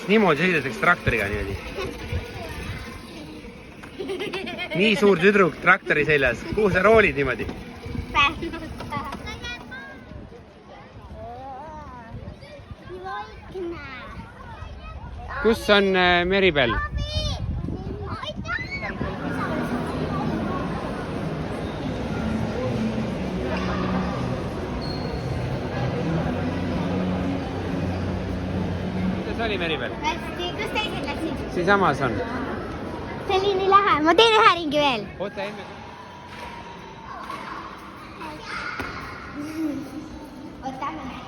niimoodi sõidetakse traktoriga niimoodi. Nii suur tüdruk traktori seljas. Kuhu sa roolid niimoodi? Kus on Meribel? Kuidas oli Meribel? Hästi, kus teised läksid? Siisamas on. See oli nii lähe. Ma teen ühe ringi veel. Oota emme. Oota, ma näen.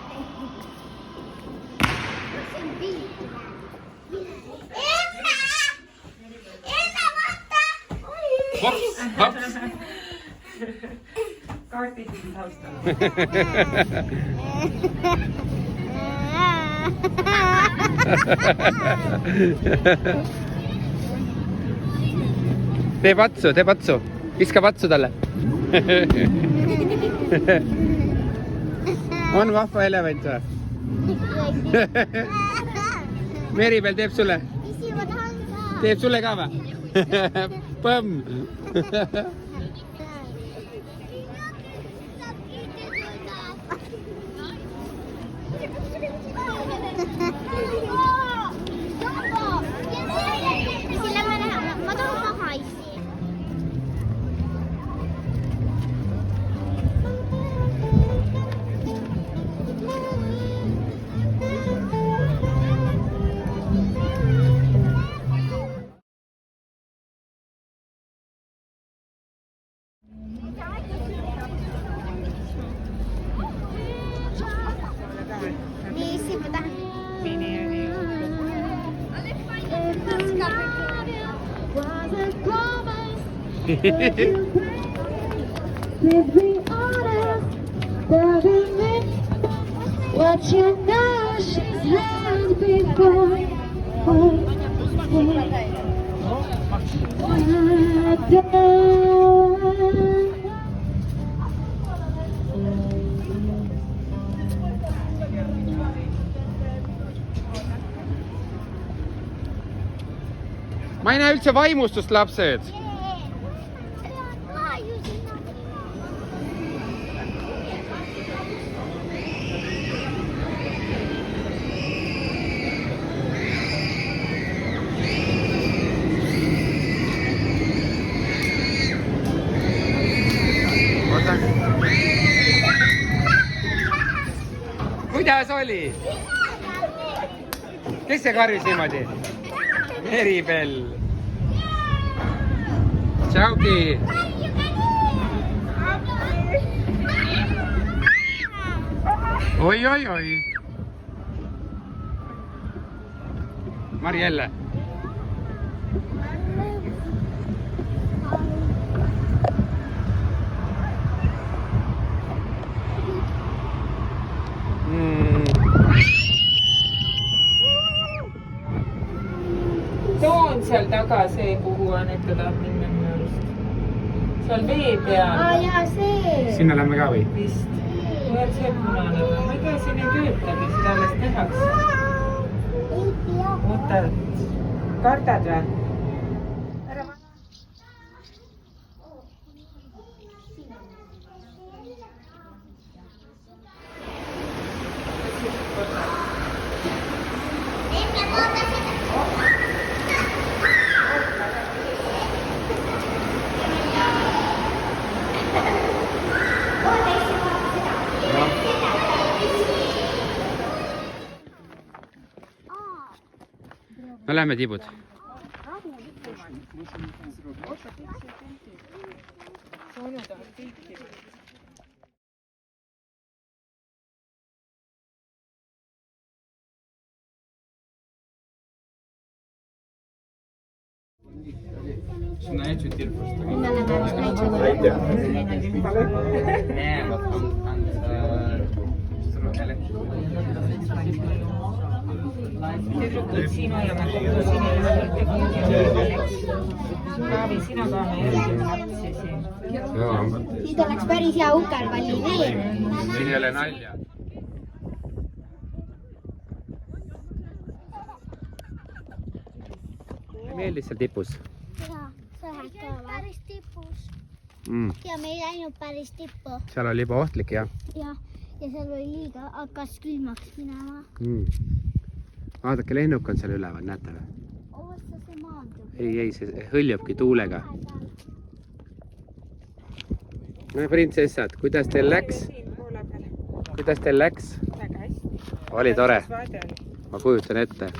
See on pilt. Emme, vaata! Hops, hops. Kaartid pidi taustama. Tee patsu. Viska patsu talle. On vahva elevant või? Meribel teeb sulle? Teeb sulle ka või? Põmm! Let's be honest, doesn't mean what you know she's had before. Ma ei näe üldse vaimustust, lapsed. Kuidas oli? Kes see karjus niimoodi? Meribel. Tšauki. Oi. Marielle. Toon seal taga see, kuhu Anette tahab minna minu arust. Seal vee peal. Jaa, see. Sinna lähme ka või? Vist. Või see punane või? Ma ei tea, siin ei töötagi, seda alles tehakse. Oota, kardad või? No lähme tibud. Sinä etsit tirpusta. Minä nämä näitä. Tüdrukud sinu ja ma kogu sinu ja Taavi, sina ka me järgime lapsisi. Siis oleks päris hea ukerpalli veel. Siin ei ole nalja. meeldis seal tipus ja sa lähed ka või? Päris tipus. mm.? Ja me ei läinud päris tippu. seal oli juba ohtlik jah? Ja seal oli liiga, hakkas külmaks minema. Vaadake, lennuk on seal üleval, näete või? Ootsa see maandub. Ei, see hõljubki tuulega. No printsessad, kuidas teil läks? Kuidas teil läks? Väga hästi. Oli tore? Vaade oli. Ma kujutan ette.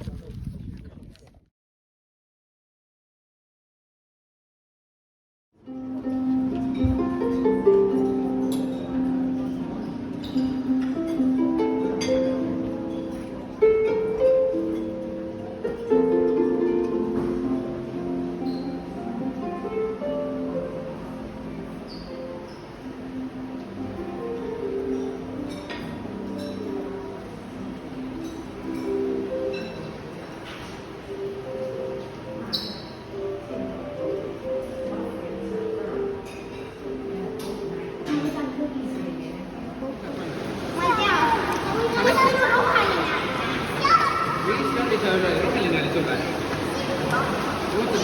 Roheline oli sulle. Oota,